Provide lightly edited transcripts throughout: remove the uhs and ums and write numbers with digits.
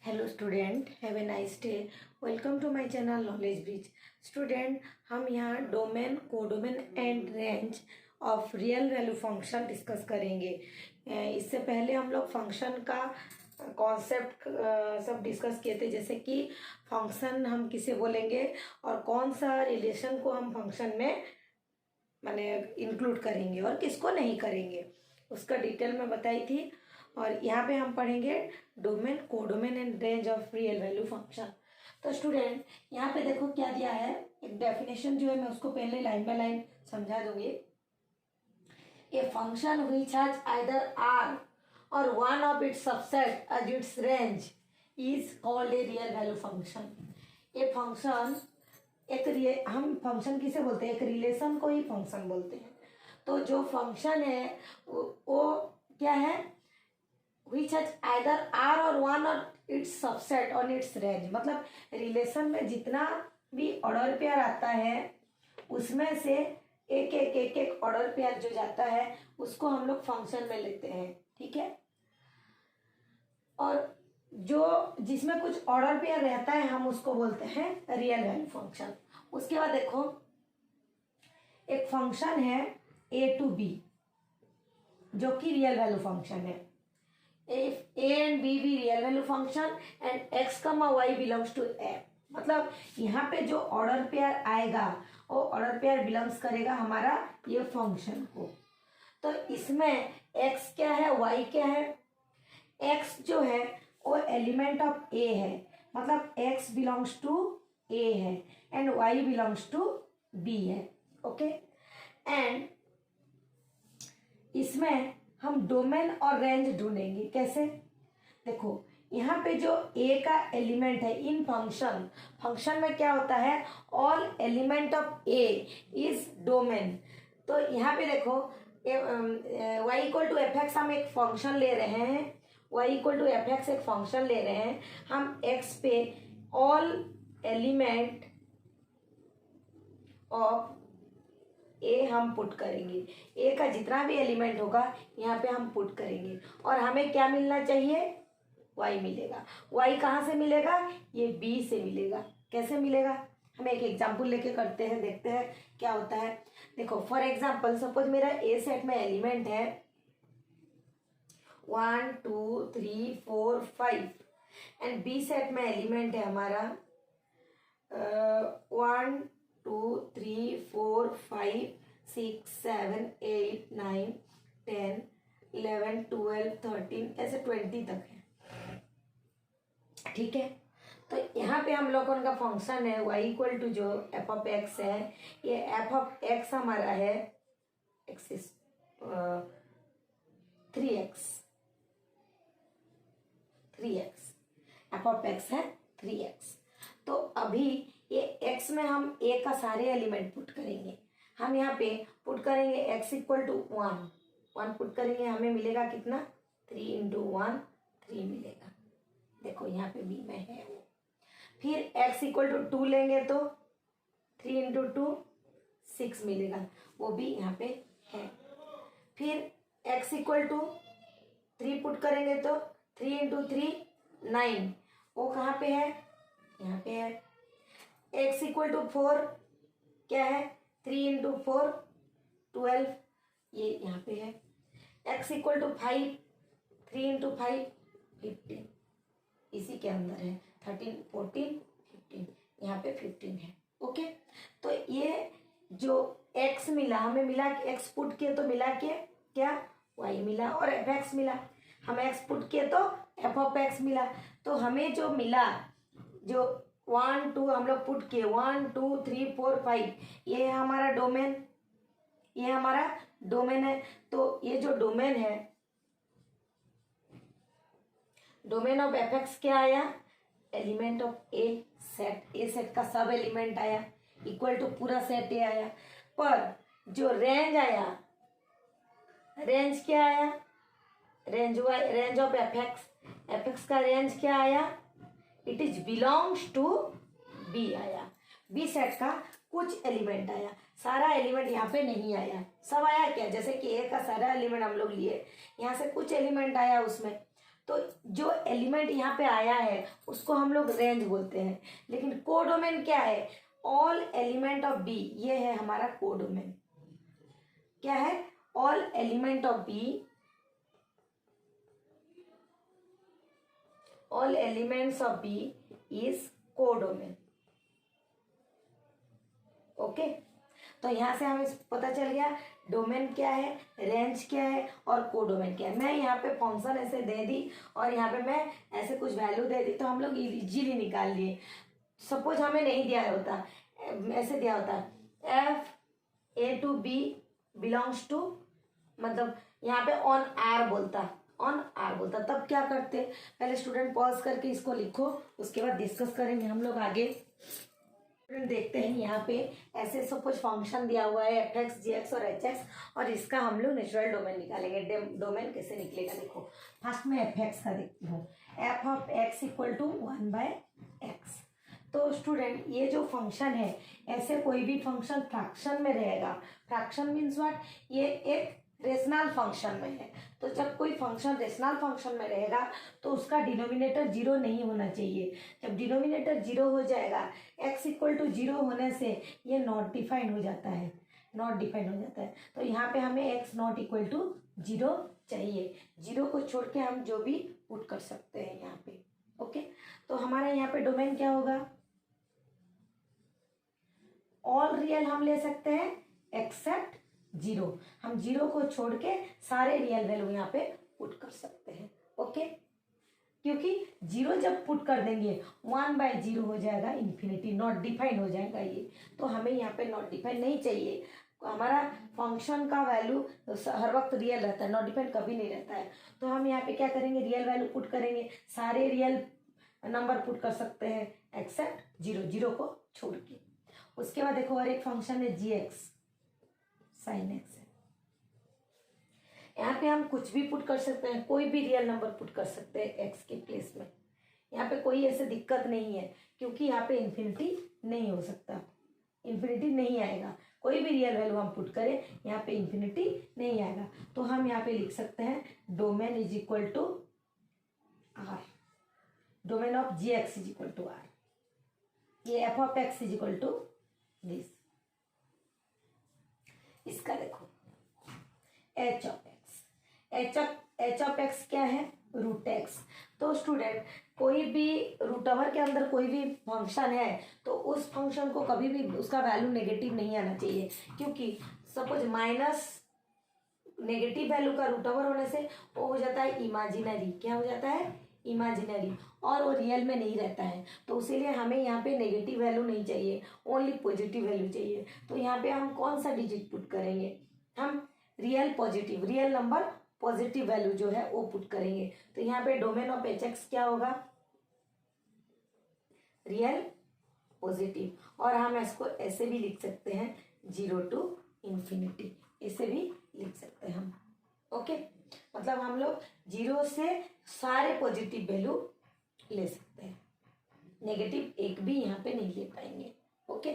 Hello student, have a nice day. Welcome to my channel knowledge bridge. Student, हम यहाँ domain, codomain and range of real value function discuss करेंगे। इससे पहले हम लोग function का कॉन्सेप्ट सब डिस्कस किए थे, जैसे कि फंक्शन हम किसे बोलेंगे और कौन सा रिलेशन को हम फंक्शन में माने इंक्लूड करेंगे और किसको नहीं करेंगे, उसका डिटेल में बताई थी। और यहाँ पे हम पढ़ेंगे domain, codomain and range of real value function. तो स्टूडेंट, यहाँ पे देखो क्या दिया है, एक डेफिनेशन जो है मैं उसको पहले लाइन बाय लाइन समझा दूंगी। A function which has either R or one of its subset as its range is called a real value function. A function हम फंक्शन किसे बोलते हैं, एक रिलेशन को ही फंक्शन बोलते हैं। तो जो फंक्शन है वो क्या है, which has either r और one और its subset on its range। मतलब रिलेशन में जितना भी ऑर्डर पेयर आता है उसमें से एक ऑर्डर पेयर जो जाता है उसको हम लोग फंक्शन में लेते हैं, ठीक है। और जो जिसमें कुछ ऑर्डर पेयर रहता है हम उसको बोलते हैं रियल वैल्यू फंक्शन। उसके बाद देखो, एक फंक्शन है a to b जो कि रियल वैल्यू फंक्शन है। If a and b be real value function and x, y belongs to a, मतलब यहाँ पे जो ऑर्डर पेयर आएगा वो ऑर्डर पेयर बिलोंग्स करेगा हमारा ये फंक्शन को। तो इसमें x क्या है, y क्या है। x जो है वो एलिमेंट ऑफ a है, मतलब x बिलोंग्स टू a है and y belongs to b है, ओके। एंड इसमें हम डोमेन और रेंज ढूंढेंगे। कैसे, देखो यहाँ पे जो a का एलिमेंट है इन फंक्शन में क्या होता है, all element of a is domain. तो यहाँ पे देखो y equal to f x, हम एक फंक्शन ले रहे हैं, y equal to f x एक फंक्शन ले रहे हैं। हम x पे ऑल एलिमेंट ऑफ ए हम पुट करेंगे, ए का जितना भी एलिमेंट होगा यहाँ पे हम पुट करेंगे और हमें क्या मिलना चाहिए, y मिलेगा। y कहाँ से मिलेगा, ये b से मिलेगा। कैसे मिलेगा, हम एक एग्जांपल लेके करते हैं, देखते हैं क्या होता है। देखो फॉर एग्जांपल, सपोज मेरा ए सेट में एलिमेंट है 1 2 3 4 5 एंड बी सेट में एलिमेंट है हमारा 1 2 3 4 5 6 7 8 9 10 11 12 13 ऐसे 20 तक है, ठीक है। तो यहाँ पे हम लोगों का फंक्शन है y इक्वल टू जो एफ ऑफ एक्स है, ये एफ ऑफ एक्स हमारा है x 3x F of x है 3x। तो अभी ये x में हम a का सारे एलिमेंट पुट करेंगे। हम यहाँ पे पुट करेंगे x इक्वल टू 1 पुट करेंगे, हमें मिलेगा कितना, 3 इंटू 1 3 मिलेगा। देखो यहाँ पे b में है वो। फिर x इक्वल टू 2 लेंगे तो 3 इंटू 2 6 मिलेगा, वो भी यहाँ पे है। फिर x इक्वल टू 3 पुट करेंगे तो 3 इंटू 3 9, वो कहाँ पे है, यहाँ पे है। x इक्वल टू 4 क्या है, 3 इंटू 4 12, ये यहाँ पे है। x इक्वल टू 5 3 इंटू 5 15, इसी के अंदर है। 13 14 15, यहाँ पे 15 है, ओके। तो ये जो x मिला, हमें मिला कि x पुट किए तो मिला के क्या, y मिला, और एफ एक्स मिला। हम x पुट किए तो एफ ऑफ एक्स मिला। तो हमें जो मिला, जो 1 2 हम लोग पुट किए 1 2 3 4 5, ये है हमारा डोमेन, ये हमारा डोमेन है। तो ये जो डोमेन है, डोमेन ऑफ एफ एक्स क्या आया, एलिमेंट ऑफ ए सेट का सब एलिमेंट आया, इक्वल टू पूरा सेट ए आया। पर जो रेंज आया, रेंज क्या आया, रेंज ऑफ एफ एक्स का रेंज क्या आया, it is belongs to B आया। बी सेट का कुछ एलिमेंट आया, सारा एलिमेंट यहाँ पे नहीं आया। सब आया क्या, जैसे कि ए का सारा एलिमेंट हम लोग लिए, यहाँ से कुछ एलिमेंट आया उसमें, तो जो एलिमेंट यहाँ पे आया है उसको हम लोग रेंज बोलते हैं। लेकिन कोडोमेन क्या है? ऑल एलिमेंट ऑफ बी, ये है हमारा कोडोमेन। क्या है? All element of B, all elements of B is codomain. Okay, तो यहाँ से हमें पता चल गया डोमेन क्या है, रेंज क्या है और कोडोमेन क्या है। मैं यहाँ पे फंक्शन ऐसे दे दी और यहाँ पे मैं ऐसे कुछ वैल्यू दे दी, तो हम लोग इजीली निकाल लिए। सपोज हमें नहीं दिया होता, ऐसे दिया होता f A to B belongs to, मतलब यहाँ पे ऑन आर बोलता, ऑन आर बोलता, तब क्या करते? पहले स्टूडेंट पॉज करके इसको लिखो, उसके बाद डिस्कस करेंगे हम लोग आगे। देखते हैं यहाँ पे ऐसे सपोज फंक्शन दिया हुआ है एफ एक्स जी एक्स और एच एक्स, और इसका हम लोग नेचुरल डोमेन निकालेंगे। डोमेन कैसे निकलेगा देखो। फर्स्ट में एफ एक्स का देखती हूँ, f of x equal to 1/x। तो स्टूडेंट ये जो फंक्शन है, ऐसे कोई भी फंक्शन फ्रैक्शन में रहेगा। Fraction means what? ये एक रेशनल फंक्शन में है। तो जब कोई फंक्शन रेशनल फंक्शन में रहेगा तो उसका डिनोमिनेटर जीरो नहीं होना चाहिए। जब डिनोमिनेटर जीरो हो जाएगा, x इक्वल टू जीरो होने से ये नॉट डिफाइंड हो जाता है, नॉट डिफाइंड हो जाता है। तो यहाँ पे हमें x not equal to zero चाहिए। जीरो को छोड़ के हम जो भी पुट कर सकते हैं यहाँ पे। ओके, तो हमारा यहाँ पे डोमेन क्या होगा? ऑल रियल हम ले सकते हैं एक्सेप्ट जीरो। हम जीरो को छोड़ के सारे रियल वैल्यू यहाँ पे पुट कर सकते हैं। ओके, क्योंकि जीरो जब पुट कर देंगे 1/0 हो जाएगा, इन्फिनिटी, नॉट डिफाइंड हो जाएगा ये। तो हमें यहाँ पे नॉट डिफाइंड नहीं चाहिए। हमारा फंक्शन का वैल्यू हर वक्त रियल रहता है, नॉट डिफाइंड कभी नहीं रहता है। तो हम यहाँ पे क्या करेंगे? रियल वैल्यू पुट करेंगे, सारे रियल नंबर पुट कर सकते हैं एक्सेप्ट जीरो, जीरो को छोड़ के। उसके बाद देखो और एक फंक्शन है जी एक्स साइन एक्स है। यहाँ पे हम कुछ भी पुट कर सकते हैं, कोई भी रियल नंबर पुट कर सकते हैं एक्स के प्लेस में। यहाँ पे कोई ऐसे दिक्कत नहीं है, क्योंकि यहाँ पे इन्फिनिटी नहीं हो सकता, इन्फिनिटी नहीं आएगा। कोई भी रियल वैल्यू हम पुट करें, यहाँ पे इन्फिनिटी नहीं आएगा। तो हम यहाँ पे लिख सकते हैं domain is equal to R, domain of g x is equal to R. ये f of x is equal to this. इसका देखो h of x, h of x क्या है? Root x. तो स्टूडेंट कोई भी रूट ओवर के अंदर कोई भी फंक्शन है तो उस फंक्शन को कभी भी उसका वैल्यू नेगेटिव नहीं आना चाहिए, क्योंकि सपोज माइनस नेगेटिव वैल्यू का रूट ओवर होने से वो हो जाता है इमेजिनरी। क्या हो जाता है? इमेजिनरी, और वो रियल में नहीं रहता है। तो इसीलिए हमें यहाँ पे नेगेटिव वैल्यू नहीं चाहिए, ओनली पॉजिटिव वैल्यू चाहिए। तो यहाँ पे हम कौन सा डिजिट पुट करेंगे? हम real positive, real number positive value जो है वो पुट करेंगे। तो यहाँ पे डोमेन ऑफ एच एक्स क्या होगा? Real positive. और हम इसको ऐसे भी लिख सकते हैं 0 to इन्फिनिटी, ऐसे भी लिख सकते हैं हम। ओके, मतलब हम लोग जीरो से सारे पॉजिटिव वैल्यू ले सकते हैं, नेगेटिव एक भी यहाँ पे नहीं ले पाएंगे। ओके,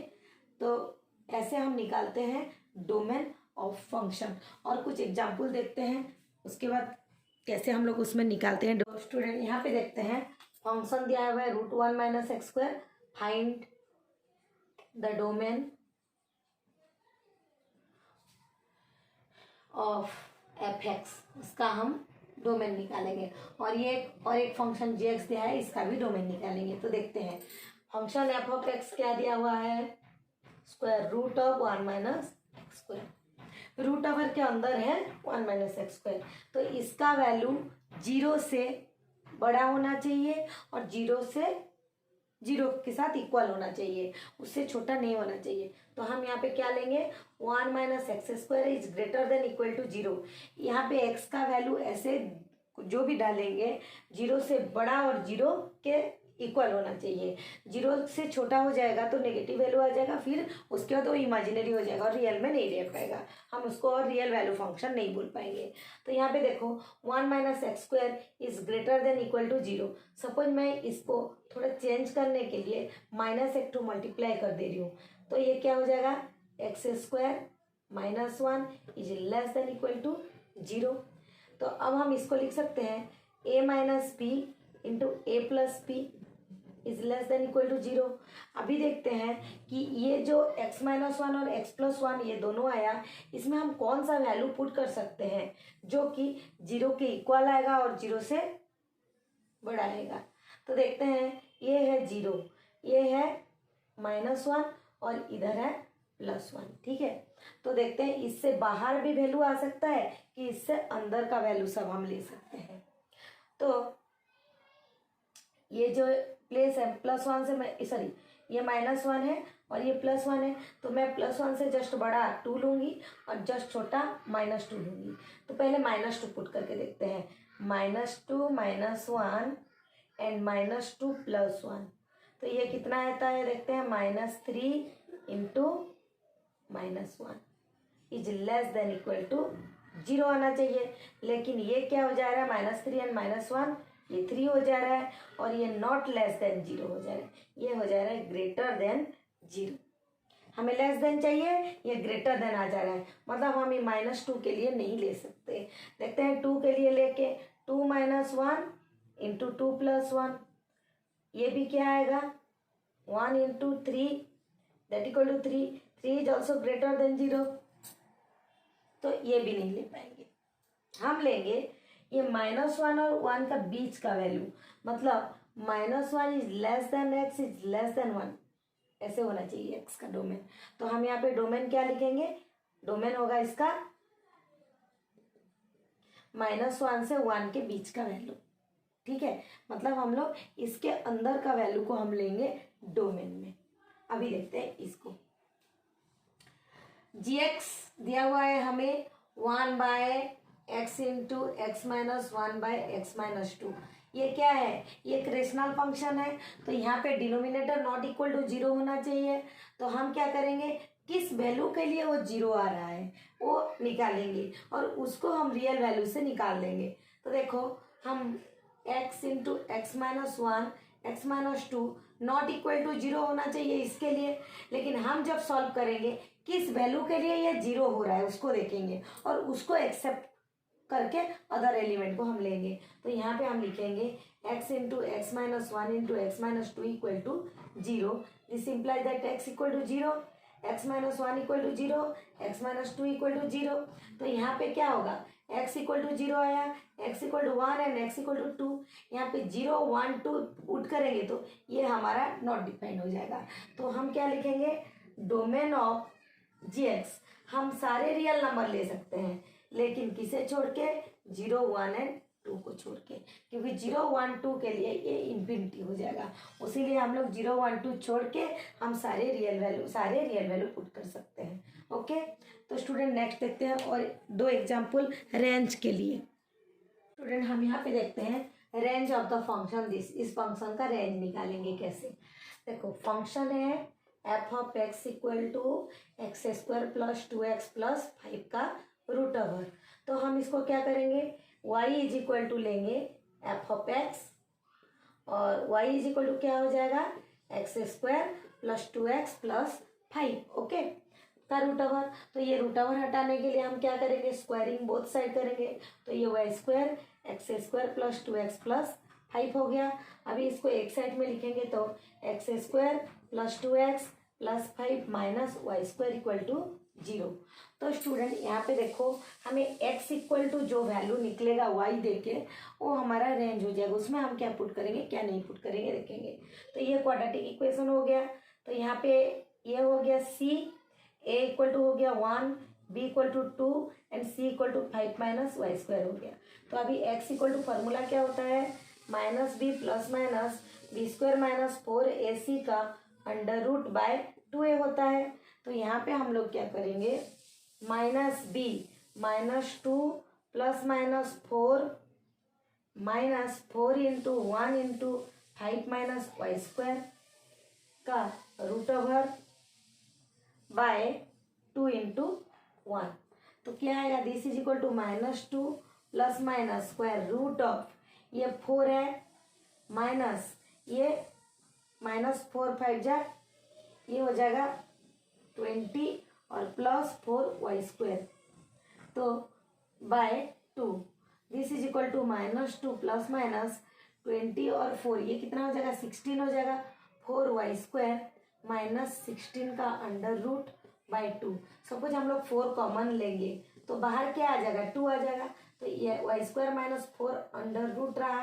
तो ऐसे हम निकालते हैं डोमेन ऑफ फंक्शन। और कुछ एग्जाम्पल देखते हैं, उसके बाद कैसे हम लोग उसमें निकालते हैं। स्टूडेंट यहाँ पे देखते हैं फंक्शन दिया हुआ है √1 - x², find the domain of f x, इसका हम डोमेन निकालेंगे। और ये एक फंक्शन जी एक्स दिया है, इसका भी डोमेन निकालेंगे। तो देखते हैं फंक्शन एफ ऑफ एक्स क्या दिया हुआ है? √1 - x²। रूट ओवर के अंदर है 1 - x²। तो इसका वैल्यू 0 से बड़ा होना चाहिए और 0 के साथ इक्वल होना चाहिए, उससे छोटा नहीं होना चाहिए। तो हम यहाँ पे क्या लेंगे? 1 - x² is greater than equal to 0। यहाँ पे x का वैल्यू ऐसे जो भी डालेंगे 0 से बड़ा और 0 के इक्वल होना चाहिए। 0 से छोटा हो जाएगा तो नेगेटिव वैल्यू आ जाएगा, फिर उसके बाद वो इमेजिनरी हो जाएगा और रियल में नहीं रह पाएगा, हम उसको और रियल वैल्यू फंक्शन नहीं बोल पाएंगे। तो यहाँ पे देखो 1 - x² is greater than equal to 0। Suppose मैं इसको थोड़ा चेंज करने के लिए -1 मल्टीप्लाई कर दे रही हूँ, तो ये क्या हो जाएगा? x² - 1 is less than equal to 0। तो अब हम इसको लिख सकते हैं a minus b into a plus b is less than equal to 0। अभी देखते हैं कि ये जो x माइनस वन और x प्लस वन ये दोनों आया, इसमें हम कौन सा वैल्यू पुट कर सकते हैं जो कि 0 के इक्वल आएगा और 0 से बड़ा आएगा। तो देखते हैं, ये है 0, ये है -1 और इधर है +1। ठीक है, तो देखते हैं इससे बाहर भी वैल्यू आ सकता है कि इससे अंदर का वैल्यू सब हम ले सकते हैं। तो ये जो प्लेस है +1 से मैं सॉरी ये -1 है और ये +1 है, तो मैं +1 से जस्ट बड़ा 2 लूँगी और जस्ट छोटा -2 लूँगी। तो पहले -2 पुट करके देखते हैं, -2 -1 एंड -2 +1। तो ये कितना आता है देखते हैं, -3 into -1 is less than equal to 0 आना चाहिए। लेकिन ये क्या हो जा रहा है, -3 एंड -1 ये 3 हो जा रहा है और ये नॉट लेस देन 0 हो जा रहा है, ये हो जा रहा है ग्रेटर देन 0। हमें लेस देन चाहिए, ये ग्रेटर देन आ जा रहा है, मतलब हम ये -2 के लिए नहीं ले सकते। देखते हैं 2 के लिए लेके 2 - 1 इंटू 2 + 1, ये भी क्या आएगा 1 into 3 that equal to 3। 3 is also greater than 0, तो ये भी नहीं ले पाएंगे। हम लेंगे ये -1 और 1 का बीच का वैल्यू, मतलब -1 is less then x is less then 1, ऐसे होना चाहिए x का डोमेन। तो हम यहाँ पे डोमेन क्या लिखेंगे, डोमेन होगा इसका -1 से 1 के बीच का वैल्यू। ठीक है, मतलब हम लोग इसके अंदर का वैल्यू को हम लेंगे डोमेन में। अभी देखते हैं इसको, gx दिया हुआ है हमें 1/x into x minus 1/x minus 2। ये क्या है, ये एक रेशनल फंक्शन है, तो यहाँ पे डिनोमिनेटर नॉट इक्वल टू 0 होना चाहिए। तो हम क्या करेंगे, किस वैल्यू के लिए वो 0 आ रहा है वो निकालेंगे और उसको हम रियल वैल्यू से निकाल देंगे। तो देखो हम x into x minus 1 x minus 2 not equal to 0 होना चाहिए इसके लिए, लेकिन हम जब सॉल्व करेंगे किस वैल्यू के लिए ये 0 हो रहा है उसको देखेंगे और उसको एक्सेप्ट करके अदर एलिमेंट को हम लेंगे। तो यहाँ पे हम लिखेंगे x into x minus 1 into x minus 2 equal to 0। This implies that x equal to 0, x minus 1 equal to 0, x minus 2 equal to 0। तो यहाँ पे क्या होगा, x इक्वल टू 0 आया, x equal to 1 and x equal to 2। यहाँ पे 0 1 2 put करेंगे तो ये हमारा नॉट डिफाइंड हो जाएगा। तो हम क्या लिखेंगे, डोमेन ऑफ gx हम सारे रियल नंबर ले सकते हैं, लेकिन किसे छोड़ के, 0 1 एंड 2 को छोड़ के, क्योंकि 0 1 2 के लिए ये इन्फिनिटी हो जाएगा। उसीलिए हम लोग 0 1 2 छोड़ के हम सारे रियल वैल्यू पुट कर सकते हैं। ओके, तो स्टूडेंट नेक्स्ट देखते हैं और 2 एग्जाम्पल रेंज के लिए। स्टूडेंट हम यहाँ पे देखते हैं range of the function this, इस फंक्शन का रेंज निकालेंगे कैसे। देखो फंक्शन है f of x equal to x² plus 2x plus 5 का रूट ओवर। तो हम इसको क्या करेंगे, y इज इक्वल टू लेंगे f ऑफ x और y इज इक्वल टू क्या हो जाएगा, x² plus 2x plus 5 okay का रूट ओवर। तो ये रूट ओवर हटाने के लिए हम क्या करेंगे, स्क्वायरिंग बोथ साइड करेंगे। तो ये y² x² plus 2x plus 5 हो गया। अभी इसको एक साइड में लिखेंगे तो x² plus 2x plus 5 minus y² equal to 0। तो स्टूडेंट यहाँ पे देखो हमें x इक्वल टू जो वैल्यू निकलेगा y देके वो हमारा रेंज हो जाएगा, उसमें हम क्या पुट करेंगे क्या नहीं पुट करेंगे देखेंगे। तो ये क्वाड्रेटिक इक्वेशन हो गया। तो यहाँ पे ये हो गया c, a इक्वल टू हो गया 1, b equal to 2 and c equal to 5 minus y² हो गया। तो अभी x इक्वल टू फॉर्मूला क्या होता है, minus B plus minus b² minus 4ac का अंडर रूट बाय 2a होता है। तो यहाँ पे हम लोग क्या करेंगे, minus B minus 2 plus minus 4 minus 4 into 1 into 5 minus y² का रूट ओवर बाय 2 इंटू 1। तो क्या आएगा, this is equal to -2 plus minus square root of ये 4 है माइनस ये -4 5 जा ये हो जाएगा 20 और प्लस 4y²। तो by 2 this is equal to -2 plus minus 20 और 4, ये कितना हो जाएगा 16 हो जाएगा। 4y² -16 का अंडर रूट बाई 2। सपोज हम लोग 4 कॉमन लेंगे तो बाहर क्या आ जाएगा 2 आ जाएगा, तो ये y² - 4 अंडर रूट रहा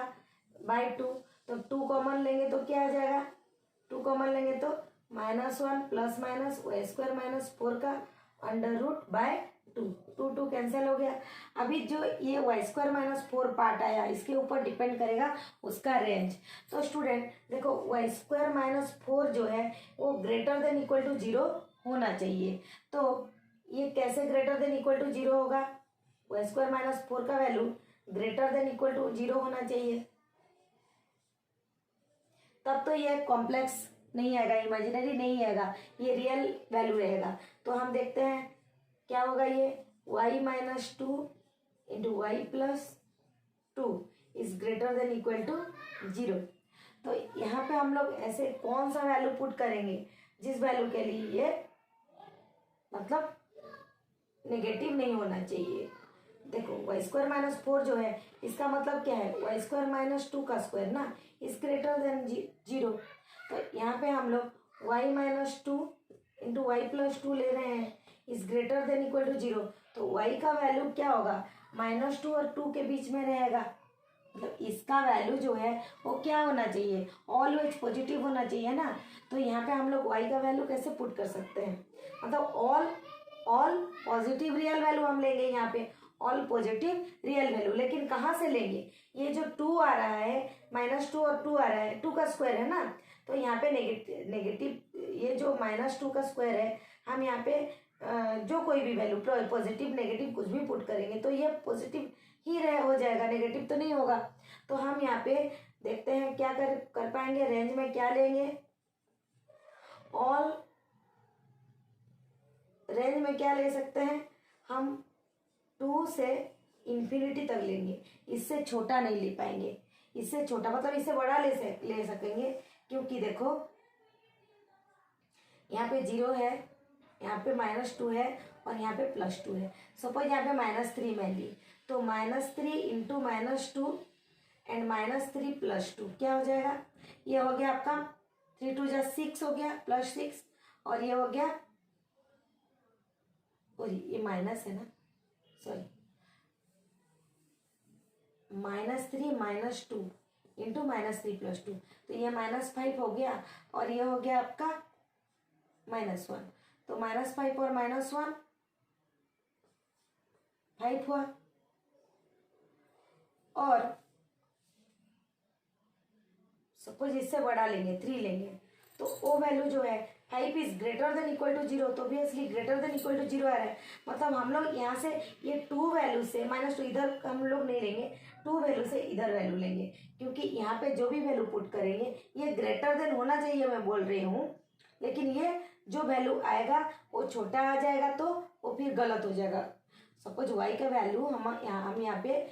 बाई 2। तो 2 कॉमन लेंगे तो क्या आ जाएगा, 2 कॉमन लेंगे तो -1 प्लस माइनस y² - 4 का अंडर रूट बाय 2। 2 कैंसिल हो गया। अभी जो ये y² - 4 पार्ट आया इसके ऊपर डिपेंड करेगा उसका रेंज। तो स्टूडेंट देखो y² - 4 जो है वो ग्रेटर देन इक्वल टू 0 होना चाहिए। तो ये कैसे ग्रेटर देन इक्वल टू 0 होगा, y² - 4 का value greater than equal to 0 होना चाहिए, तब तो ये कॉम्प्लेक्स नहीं आएगा, इमेजिनरी नहीं आएगा, ये रियल वैल्यू रहेगा। तो हम देखते हैं क्या होगा, ये y - 2 into y plus 2 is greater than equal to 0। तो यहाँ पे हम लोग ऐसे कौन सा वैल्यू पुट करेंगे जिस वैल्यू के लिए ये मतलब नेगेटिव नहीं होना चाहिए। देखो y² - 4 जो है इसका मतलब क्या है, y² - 2 का स्क्वायर ना, इज ग्रेटर देन 0। तो यहाँ पे हम लोग y - 2 इंटू वाई प्लस 2 ले रहे हैं, is greater than equal to 0। तो y का वैल्यू क्या होगा, -2 और 2 के बीच में रहेगा। मतलब इसका वैल्यू जो है वो क्या होना चाहिए, ऑलवेज पॉजिटिव होना चाहिए ना। तो यहाँ पे हम लोग y का वैल्यू कैसे पुट कर सकते हैं, मतलब ऑल पॉजिटिव रियल वैल्यू हम लेंगे, यहाँ पे ऑल पॉजिटिव रियल वैल्यू। लेकिन कहाँ से लेंगे, ये जो 2 आ रहा है -2 और 2 आ रहा है, 2 का स्क्वायर है ना, तो यहाँ पे नेगेटिव ये जो -2 का स्क्वायर है, हम यहाँ पे जो कोई भी वैल्यू पॉजिटिव नेगेटिव कुछ भी पुट करेंगे तो ये पॉजिटिव ही हो जाएगा, नेगेटिव तो नहीं होगा। तो हम यहाँ पे देखते हैं क्या कर पाएंगे, रेंज में क्या लेंगे, ऑल रेंज में क्या ले सकते हैं हम, 2 से इन्फिनिटी तक लेंगे, इससे छोटा नहीं ले पाएंगे। इससे छोटा मतलब इससे बड़ा ले सकेंगे, क्योंकि देखो यहाँ पे 0 है, यहाँ पे -2 है और यहाँ पे +2 है। सपोज यहाँ पे -3 मैं ली तो -3 इंटू -2 एंड -3 + 2 क्या हो जाएगा, ये हो गया आपका 3 2 जा 6 हो गया +6, और ये हो गया, और ये माइनस है ना, सॉरी -3 - 2 इंटू -3 + 2, तो ये -5 हो गया और ये हो गया आपका -1। तो -5 और -1 5 हुआ, और सपोज इससे बड़ा लेंगे 3 लेंगे तो वो वैल्यू जो है 5 is greater than equal to 0, तो obviously greater than equal to 0 आ रहा है। मतलब हम लोग यहाँ से ये 2 वैल्यू से -2 इधर हम लोग नहीं लेंगे, 2 वैल्यू से इधर वैल्यू लेंगे, क्योंकि यहाँ पे जो भी वैल्यू पुट करेंगे ये ग्रेटर देन होना चाहिए मैं बोल रही हूँ, लेकिन ये जो वैल्यू आएगा वो छोटा आ जाएगा तो वो फिर गलत हो जाएगा। सपोज y का वैल्यू हम यहाँ पे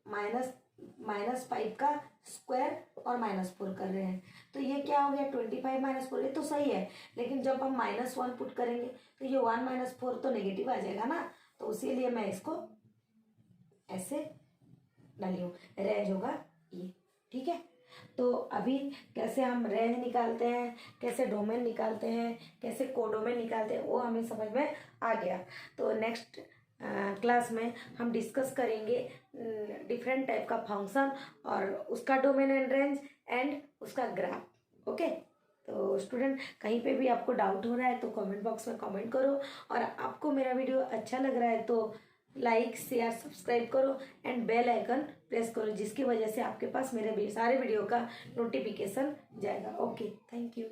-5 का स्क्वायर और -4 कर रहे हैं, तो ये क्या हो गया 25 - 4, ये तो सही है, लेकिन जब हम -1 पुट करेंगे तो ये 1 - 4 तो नेगेटिव आ जाएगा ना, तो इसीलिए मैं इसको ऐसे डाली हूँ, रेंज होगा ये, ठीक है। तो अभी कैसे हम रेंज निकालते हैं, कैसे डोमेन निकालते हैं, कैसे कोडोमेन निकालते हैं, वो हमें समझ में आ गया। तो नेक्स्ट क्लास में हम डिस्कस करेंगे डिफरेंट टाइप का फंक्शन और उसका डोमेन एंड रेंज एंड उसका ग्राफ। ओके, तो स्टूडेंट कहीं पे भी आपको डाउट हो रहा है तो कमेंट बॉक्स में कमेंट करो, और आपको मेरा वीडियो अच्छा लग रहा है तो लाइक शेयर सब्सक्राइब करो एंड बेल आइकन प्रेस करो, जिसकी वजह से आपके पास मेरे सारे वीडियो का नोटिफिकेशन जाएगा। Okay, thank you.